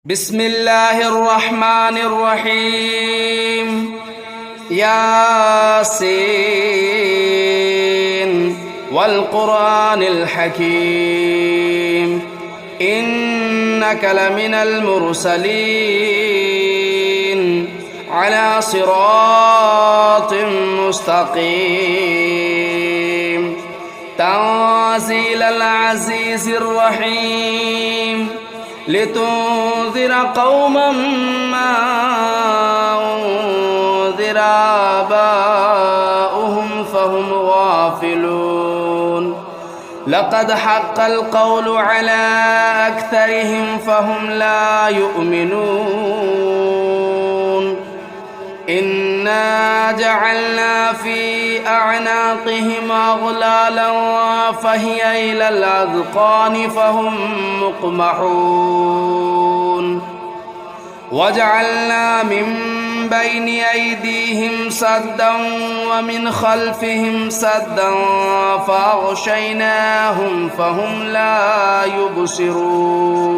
بسم الله الرحمن الرحيم. ياسين والقرآن الحكيم إنك لمن المرسلين على صراط مستقيم تنزيل العزيز الرحيم لتنذر قوما ما أنذر آباؤهم فهم غافلون لقد حق القول على أكثرهم فهم لا يؤمنون إنا جعلنا في أعناقهم أغلالا فهي إلى الأذقان فهم مقمحون وجعلنا من بين أيديهم سدا ومن خلفهم سدا فأغشيناهم فهم لا يبصرون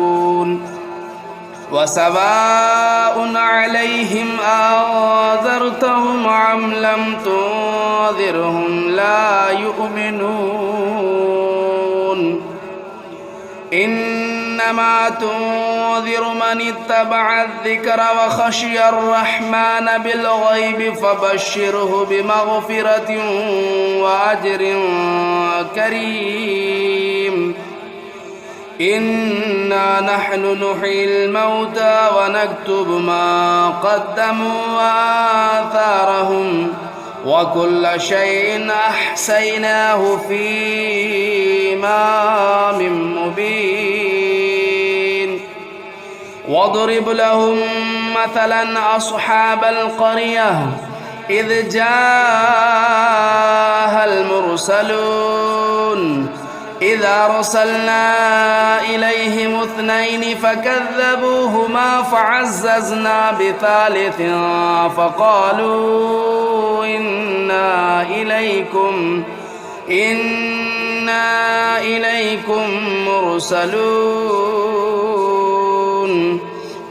وسواء عليهم أنذرتهم أم لم تنذرهم لا يؤمنون إنما تنذر من اتبع الذكر وخشي الرحمن بالغيب فبشره بمغفرة وأجر كريم إنا نحن نحيي الموتى ونكتب ما قدموا وآثارهم وكل شيء أحصيناه في إمام مبين واضرب لهم مثلا أصحاب القرية إذ جاءها المرسلون إذا أرسلنا إليهم اثنين فكذبوهما فعززنا بثالث فقالوا إنا إليكم مرسلون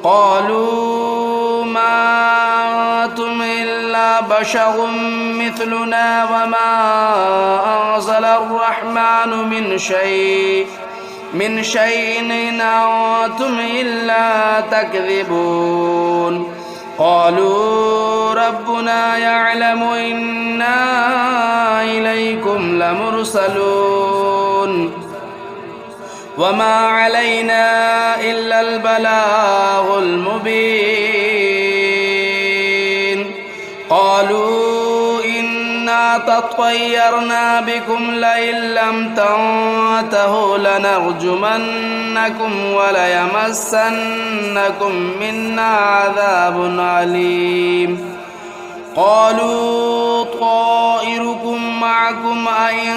قالوا ما أنتم إلا بشر مثلنا وما أنزل الرحمن من شيء إن أنتم إلا تكذبون قالوا ربنا يعلم إنا إليكم لمرسلون وما علينا إلا البلاغ المبين قالوا إنا تطيرنا بكم لئن لم تنتهوا لنرجمنكم وليمسنكم منا عذاب أليم قالوا طائركم معكم أئن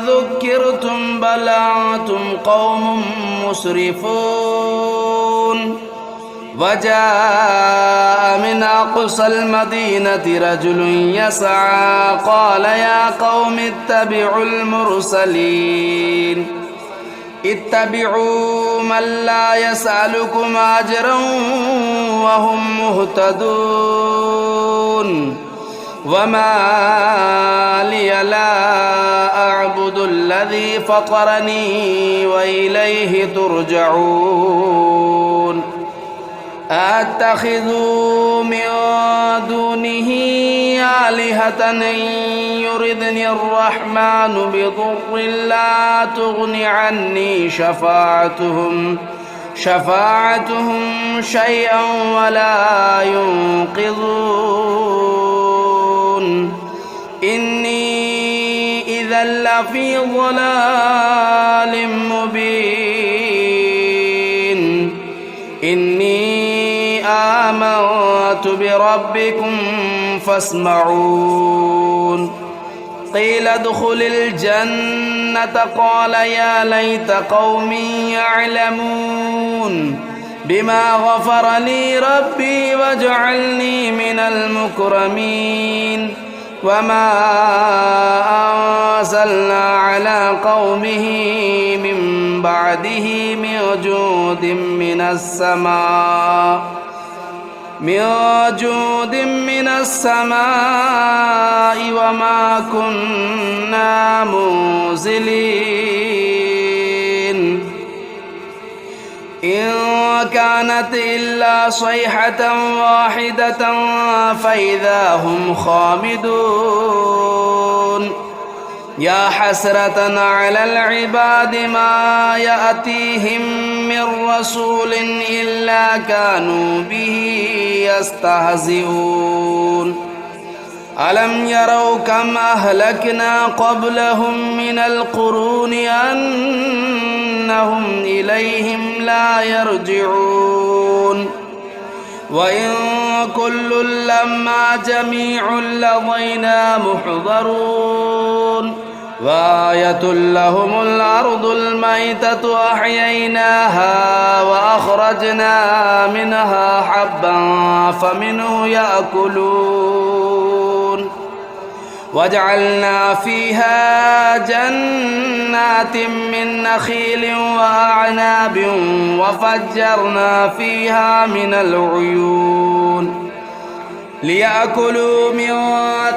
ذكرتم بل أنتم قوم مسرفون وجاء من أقصى المدينة رجل يسعى قال يا قوم اتبعوا المرسلين اتبعوا من لا يسألكم أجرا وهم مهتدون وما لي لا أعبد الذي فطرني وإليه ترجعون أتخذوا من دونه آلهة إن يردني الرحمن بضر لا تغن عني شفاعتهم شيئا ولا ينقذون إني إذا لفي ضلال مبين إني آمنت بربكم فاسمعون قيل ادخل الجنة قال يا ليت قومي يعلمون بما غفر لي ربي وجعلني من المكرمين وما أنزلنا على قومه من بعده من جود من السماء وما كنا منزلين إن كانت إلا صيحة واحدة فإذا هم خامدون يا حسرة على العباد ما يأتيهم من رسول إلا كانوا به يستهزئون ألم يروا كم أهلكنا قبلهم من القرون أنهم إليهم لا يرجعون وإن كل لما جميع لدينا محضرون وآية لهم الأرض الميتة أحييناها وأخرجنا منها حبا فمنه يأكلون وجعلنا فيها جنات من نخيل وأعناب وفجرنا فيها من العيون ليأكلوا من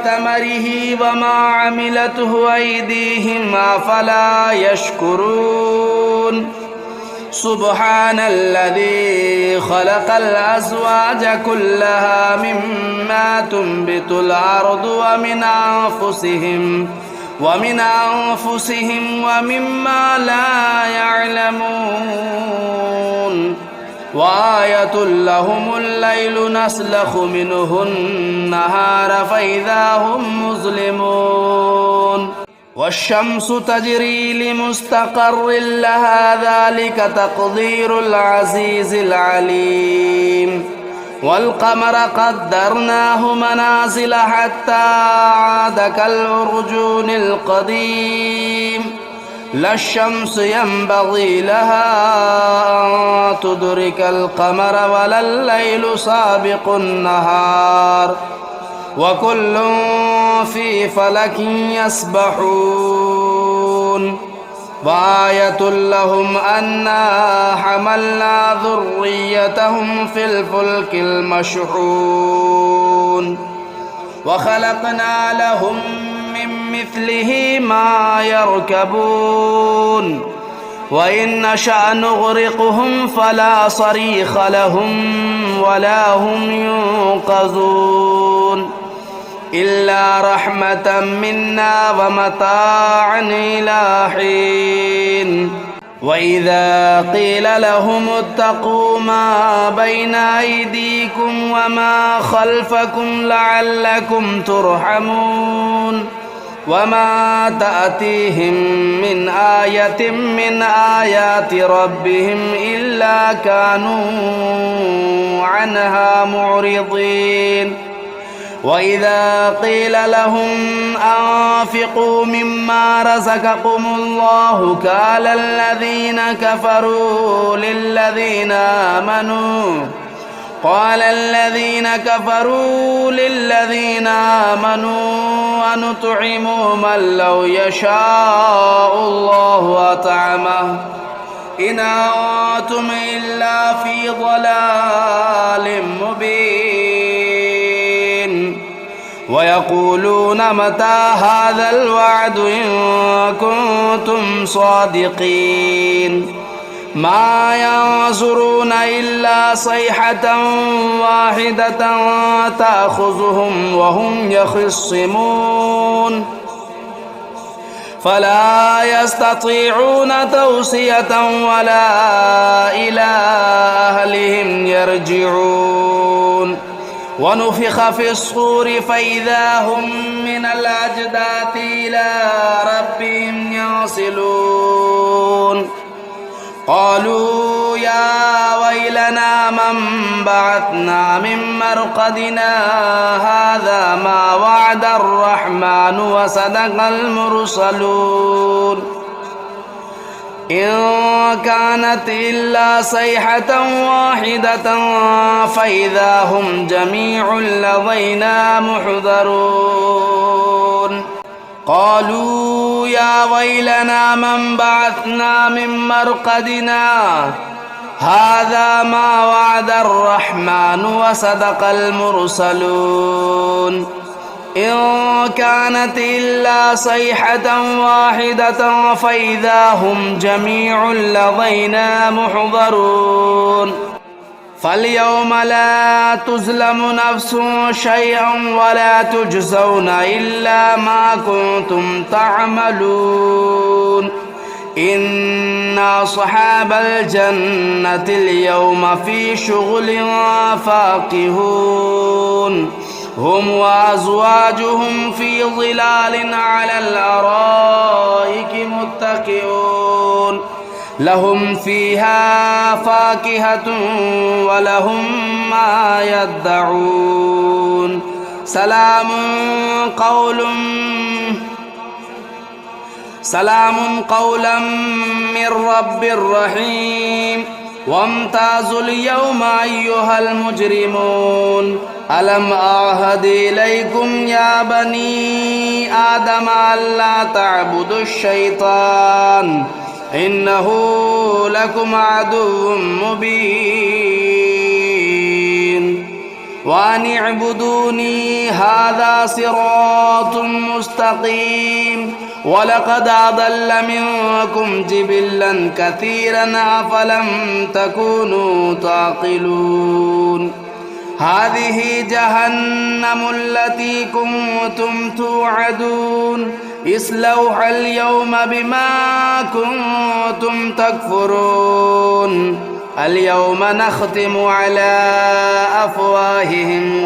ثمره وما عملته أيديهم أفلا يشكرون سبحان الذي خلق الأزواج كلها مما تنبت الأرض ومن أنفسهم ومما لا يعلمون وآية لهم الليل نسلخ منه النهار فإذا هم مظلمون والشمس تجري لمستقر لها ذلك تقدير العزيز العليم والقمر قدرناه منازل حتى عاد كالعرجون القديم لا الشمس ينبغي لها أن تدرك القمر ولا الليل سابق النهار وكل في فلك يسبحون وآية لهم أنا حملنا ذريتهم في الفلك المشحون وخلقنا لهم من مثله ما يركبون وإن نشأ نغرقهم فلا صريخ لهم ولا هم ينقذون إلا رحمة منا ومتاعا إلى حين وإذا قيل لهم اتقوا ما بين أيديكم وما خلفكم لعلكم ترحمون وما تأتيهم من آية من آيات ربهم إلا كانوا عنها معرضين وإذا قيل لهم أنفقوا مما رزقكم الله قال الذين كفروا للذين آمنوا أنطعم من لو يشاء الله أطعمه إن أنتم إلا في ضلال مبين ويقولون متى هذا الوعد إن كنتم صادقين ما ينظرون إلا صيحة واحدة تأخذهم وهم يخصمون فلا يستطيعون توصية ولا إلى أهلهم يرجعون ونفخ في الصور فإذا هم من الأجداث إلى ربهم ينسلون قالوا يا ويلنا من بعثنا من مرقدنا هذا ما وعد الرحمن وصدق المرسلون إن كانت إلا صيحة واحدة فإذا هم جميع لدينا محضرون قالوا يا ويلنا من بعثنا من مرقدنا هذا ما وعد الرحمن وصدق المرسلون إن كانت إلا صيحة واحدة فإذا هم جميع لدينا محضرون فاليوم لا تظلم نفس شيئا ولا تجزون إلا ما كنتم تعملون إن أصحاب الجنة اليوم في شغل فاكهون هم وأزواجهم في ظلال على الأرائك متكئون لهم فيها فاكهة ولهم ما يدعون سلام قولا من رب رحيم وامتازوا اليوم أيها المجرمون ألم أعهد إليكم يا بني آدم ألا تعبدوا الشيطان إنه لكم عدو مبين وأن اعبدوني هذا صراط مستقيم ولقد أضل منكم جبلا كثيرا أفلم تكونوا تعقلون هذه جهنم التي كنتم توعدون اصلوها اليوم بما كنتم تكفرون اليوم نختم على أفواههم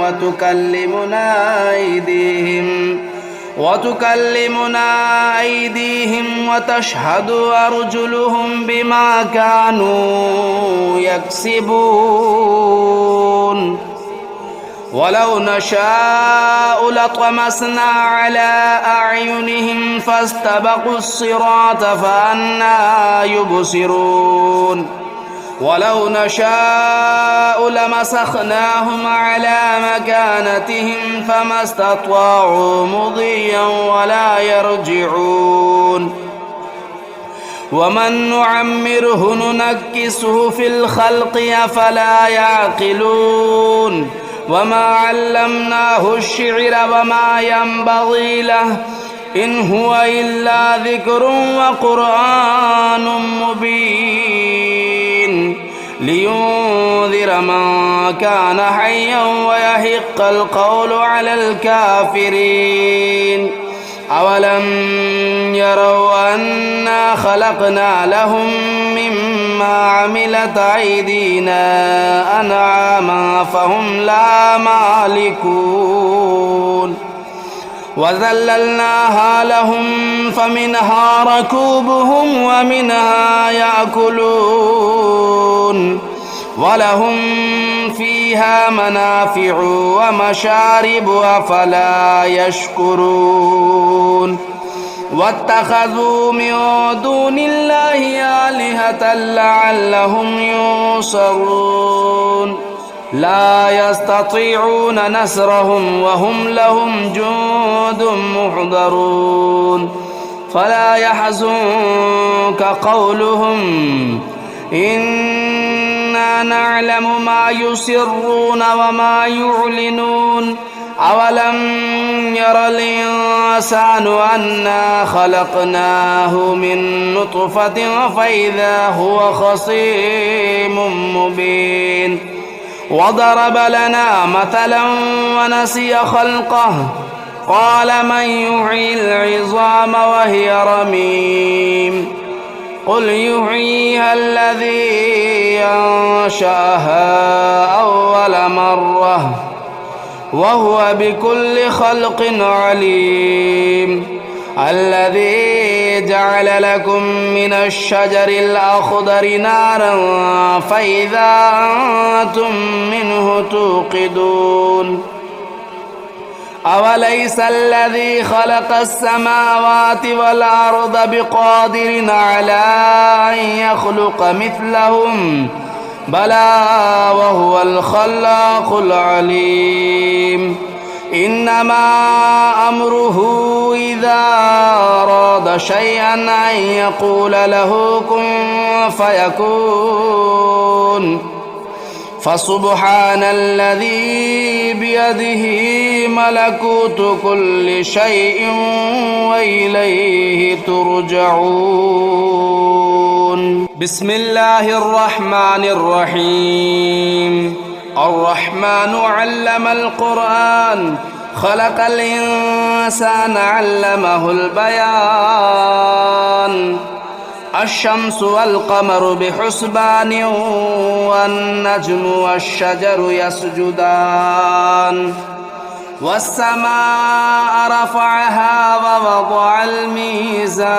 وتكلمنا أيديهم وتشهد أرجلهم بما كانوا يكسبون ولو نشاء لطمسنا على أعينهم فاستبقوا الصراط فأنى يبصرون ولو نشاء لمسخناهم على مكانتهم فما استطاعوا مضيا ولا يرجعون ومن نعمره ننكسه في الخلق أفلا يعقلون وما علمناه الشعر وما ينبغي له إن هو إلا ذكر وقرآن مبين لينذر من كان حيا ويحق القول على الكافرين أولم يروا أنا خلقنا لهم مما عملت أيدينا أنعاما فهم لا مالكون وذللناها لهم فمنها ركوبهم ومنها يأكلون ولهم فيها منافع ومشارب أفلا يشكرون واتخذوا من دون الله آلهة لعلهم ينصرون لا يستطيعون نصرهم وهم لهم جند محضرون فلا يحزنك قولهم إنا نعلم ما يسرون وما يعلنون أولم ير الإنسان أنا خلقناه من نطفة فإذا هو خصيم مبين وضرب لنا مثلا ونسي خلقه قال من يحيي العظام وهي رميم قل يحييها الذي أنشأها أول مرة وهو بكل خلق عليم الذي جعل لكم من الشجر الأخضر نارا فإذا أنتم منه توقدون أوليس الذي خلق السماوات والأرض بقادر على أن يخلق مثلهم بلى وهو الخلاق العليم إنما أمره إذا أراد شيئا أن يقول له كن فيكون فسبحان الذي بيده ملكوت كل شيء وإليه ترجعون. بسم الله الرحمن الرحيم. الرحمن علم القرآن خلق الإنسان علمه البيان. الشمس والقمر بحسبان والنجم والشجر يسجدان والسماء رفعها ووضع الميزان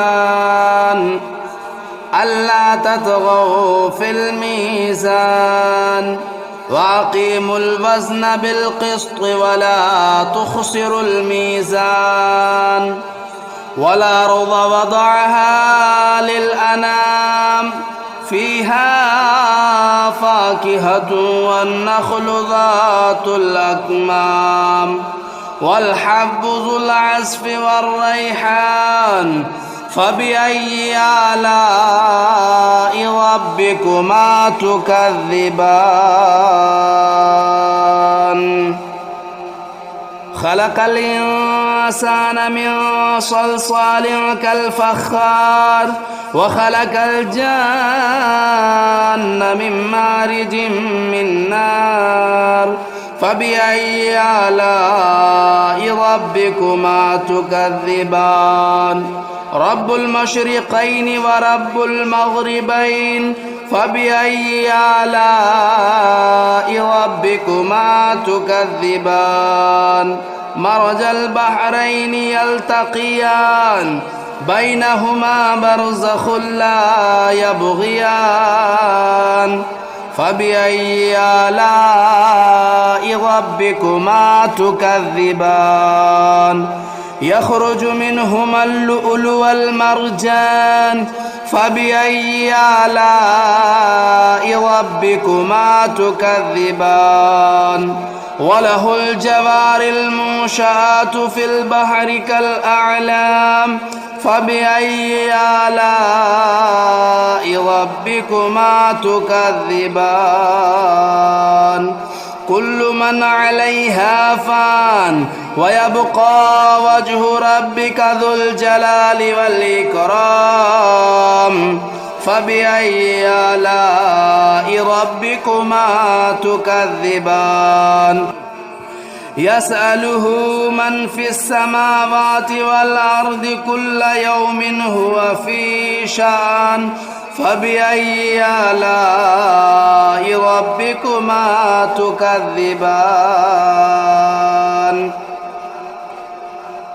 ألا تطغوا في الميزان وأقيموا الوزن بالقسط ولا تخسروا الميزان والأرض وضعها للأنام فيها فاكهة والنخل ذات الأكمام والحب ذو العصف والريحان فبأي آلاء ربكما تكذبان. خلق الإنسان من صلصال كالفخار وخلق الجان من مارج من نار فبأي آلاء ربكما تكذبان. رب المشرقين ورب المغربين فبأي آلاء ربكما تكذبان. مرج البحرين يلتقيان بينهما برزخ لا يبغيان فبأي آلاء ربكما تكذبان. يخرج منهما اللؤلؤ والمرجان فبأي آلاء ربكما تكذبان. وله الجوار المنشآت في البحر كالأعلام فبأي آلاء ربكما تكذبان. كل من عليها فان ويبقى وجه ربك ذو الجلال والإكرام فبأي آلاء ربكما تكذبان. يسأله من في السماوات والأرض كل يوم هو في شأن فبأي آلاء ربكما تكذبان.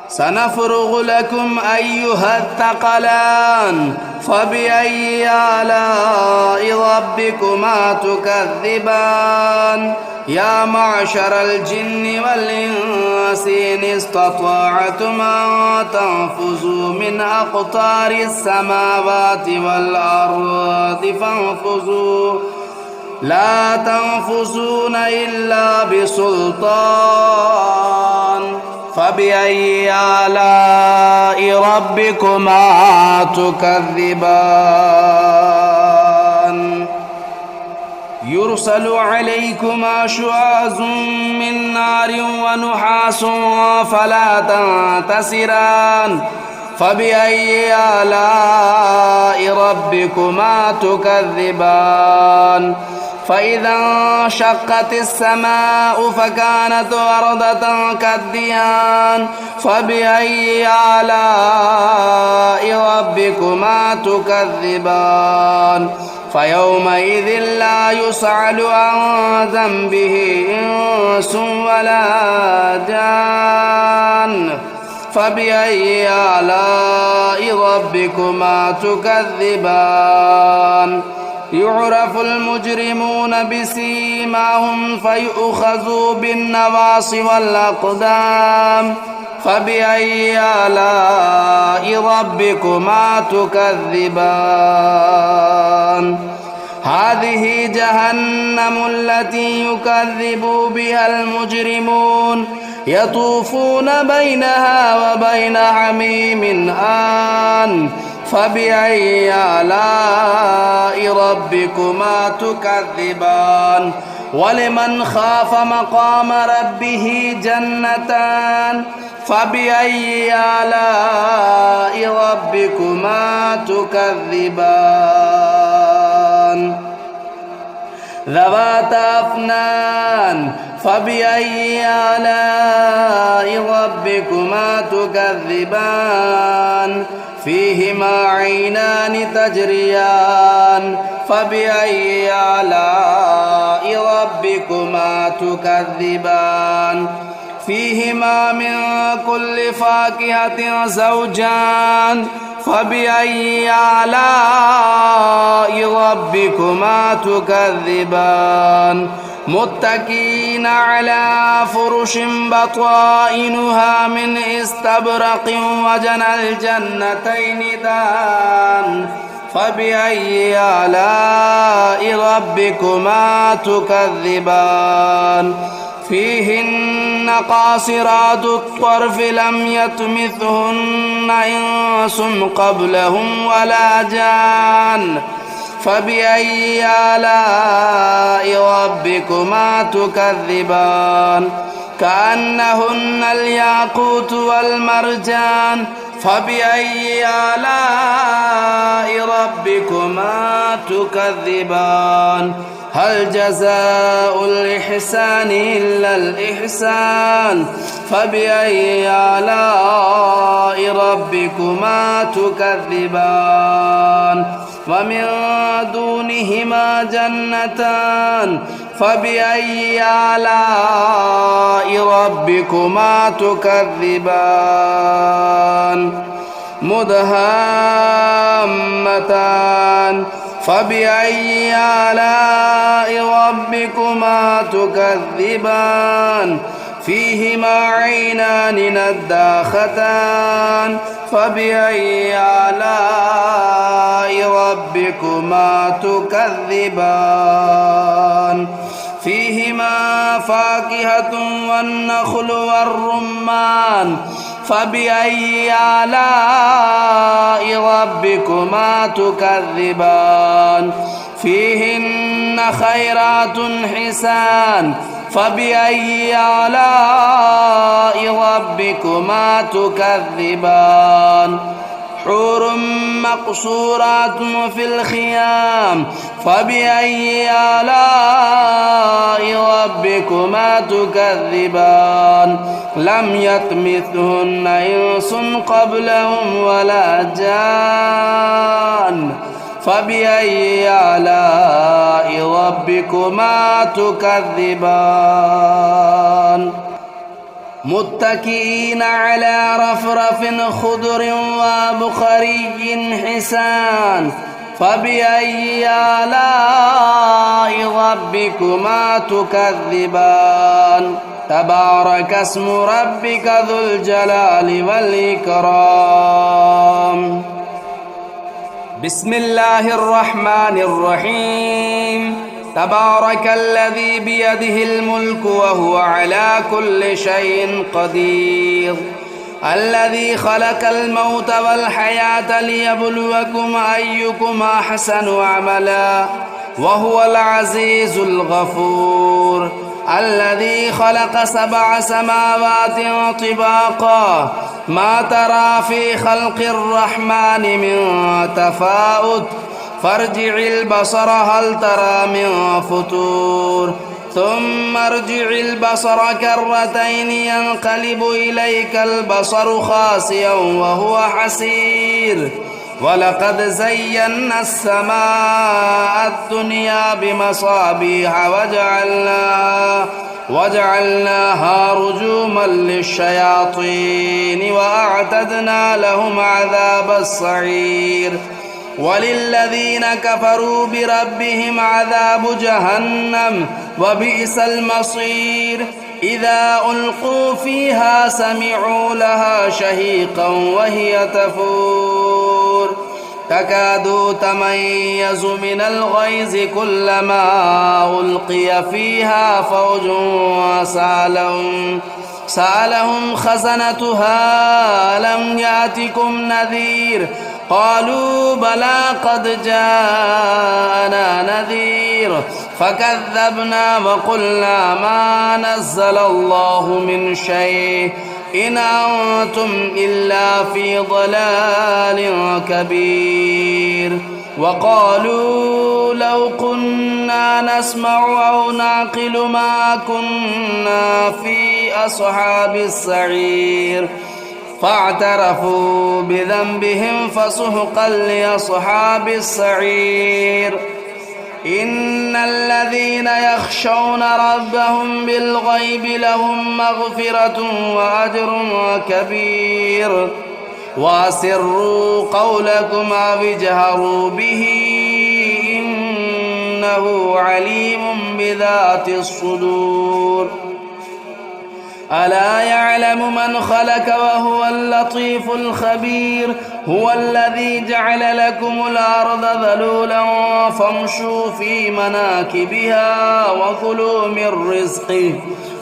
سنفرغ لكم أيها الثقلان فبأي آلاء ربكما تكذبان. يا معشر الجن والإنس إن استطعتم أن تنفذوا من أقطار السماوات والأرض فانفذوا لا تنفذون إلا بسلطان فبأي آلاء ربكما تكذبان. يرسل عليكما شواظ من نار ونحاس فلا تنتصران فبأي آلاء ربكما تكذبان. فإذا انشقت السماء فكانت وردة كالدهان فبأي آلاء ربكما تكذبان. فيومئذ لا يسأل عن ذنبه إنس ولا جان فبأي آلاء ربكما تكذبان. يعرف المجرمون بسيماهم فيؤخذوا بالنواصي والأقدام فبأي آلاء ربكما تكذبان. هذه جهنم التي يكذب بها المجرمون يطوفون بينها وبين حميم آن فبأي آلاء ربكما تكذبان ولمن خاف مقام ربه جنتان فبأي آلاء ربكما تكذبان ذواتا أفنان فبأي آلاء ربكما تكذبان فيهما عينان تجريان فبأي آلاء ربكما تكذبان فيهما من كل فاكهة زوجان فبأي آلاء ربكما تكذبان متكئين على فرش بطائنها من استبرق وجنى الجنتين دان فبأي آلاء ربكما تكذبان فيهن قاصرات الطرف لم يطمثهن إنس قبلهم ولا جان فبأي آلاء ربكما تكذبان كأنهن الياقوت والمرجان فبأي آلاء ربكما تكذبان هل جزاء الإحسان إلا الإحسان فبأي آلاء ربكما تكذبان ومن دونهما جنتان فبأي آلاء ربكما تكذبان مدهامتان فبأي آلاء ربكما تكذبان فيهما عينان نداختان فبأي آلاء ربكما تكذبان فيهما فاكهة والنخل والرمان فبأي آلاء ربكما تكذبان فيهن خيرات حسان فبأي آلاء ربكما تكذبان حور مقصورات في الخيام فبأي آلاء ربكما تكذبان لم يطمثهن إنس قبلهم ولا جان فبأي آلاء ربكما تكذبان متكئين على رفرف خضر وبخري حسان فبأي آلاء ربكما تكذبان تبارك اسم ربك ذو الجلال والإكرام بسم الله الرحمن الرحيم تبارك الذي بيده الملك وهو على كل شيء قدير الذي خلق الموت والحياة ليبلوكم أيكم أحسن عملا وهو العزيز الغفور الذي خلق 7 سماوات طباقا ما ترى في خلق الرحمن من تفاؤت فارجع البصر هل ترى من فطور ثم ارجع البصر كرتين ينقلب إليك البصر خاسئا وهو حسير ولقد زينا السماء الدنيا بمصابيح وجعلناها رجوما للشياطين وأعتدنا لهم عذاب السعير وللذين كفروا بربهم عذاب جهنم وبئس المصير إذا ألقوا فيها سمعوا لها شهيقا وهي تفور تكاد تميز من الغيظ كلما ألقي فيها فوج سألهم خزنتها ألم يأتكم نذير قالوا بلى قد جاءنا نذير فكذبنا وقلنا ما نزل الله من شيء إن أنتم إلا في ضلال كبير وقالوا لو كنا نسمع أو نعقل ما كنا في أصحاب السعير فاعترفوا بذنبهم فسحقا لأصحاب السعير إن الذين يخشون ربهم بالغيب لهم مغفرة وأجر كبير وأسروا قولكم أو اجهروا به إنه عليم بذات الصدور ألا يعلم من خلق وهو اللطيف الخبير هو الذي جعل لكم الأرض ذلولا فامشوا في مناكبها وكلوا من رزقه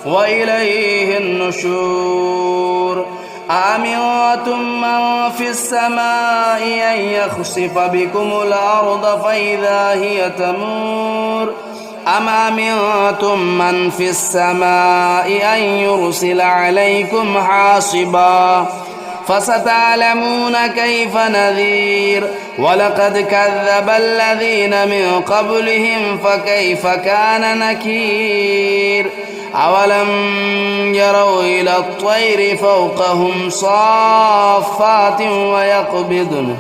وإليه النشور أأمنتم من في السماء أن يخسف بكم الأرض فإذا هي تمور أم أمنتم من في السماء أن يرسل عليكم حاصبا فستعلمون كيف نذير ولقد كذب الذين من قبلهم فكيف كان نكير أولم يروا إلى الطير فوقهم صافات ويقبضن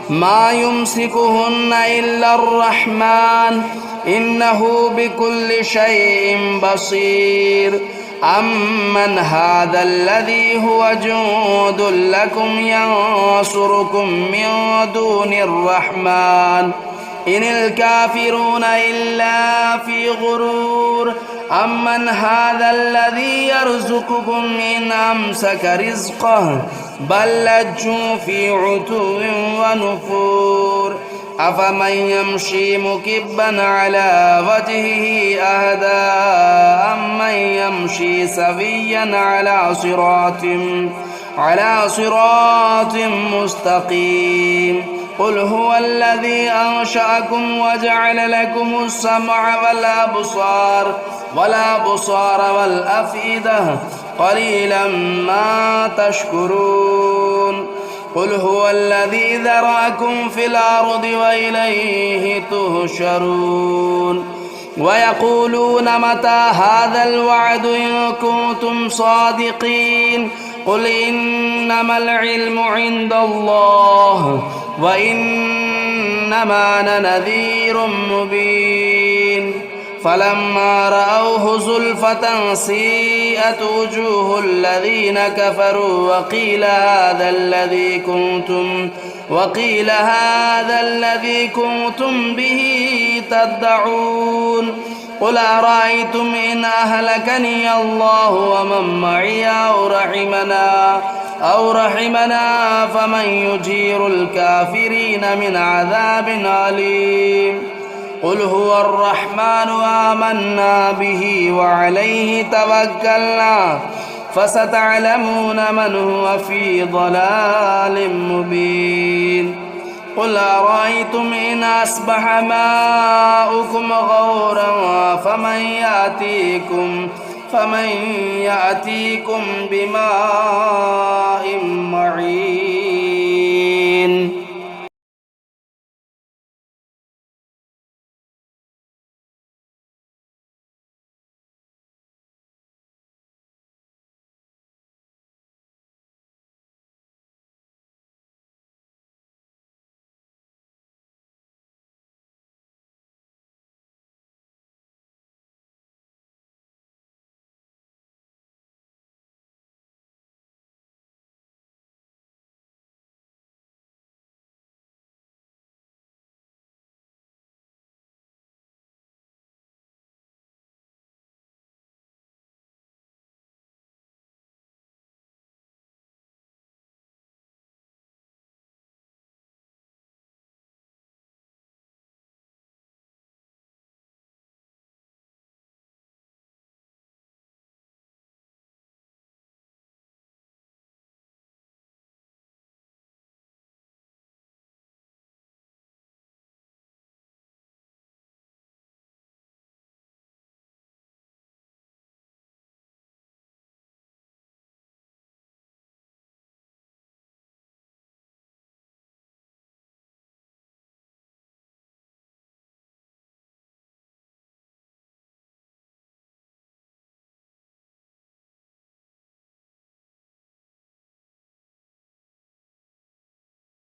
ما يمسكهن إلا الرحمن إنه بكل شيء بصير أمن هذا الذي هو جند لكم ينصركم من دون الرحمن إن الكافرون إلا في غرور أمن هذا الذي يرزقكم إن أمسك رزقه بل لجوا في عتو ونفور أفمن يمشي مكبا على وجهه أهدى أمن يمشي سويا على صراط مستقيم قل هو الذي أنشأكم وجعل لكم السمع والأبصار والأفئدة قليلا ما تشكرون قل هو الذي ذرأكم في الأرض وإليه تهشرون ويقولون متى هذا الوعد إن كنتم صادقين قل إنما العلم عند الله وإنما أنا نذير مبين فلما رأوه زلفة سيئت وجوه الذين كفروا وقيل هذا الذي كنتم به تدعون قل أرأيتم إن أهلكني الله ومن معي أو رحمنا فمن يجير الكافرين من عذاب أليم قل هو الرحمن آمنا به وعليه توكلنا فستعلمون من هو في ضلال مبين قل أرأيتم إن أصبح ماؤكم غورا فمن يأتيكم بماء معين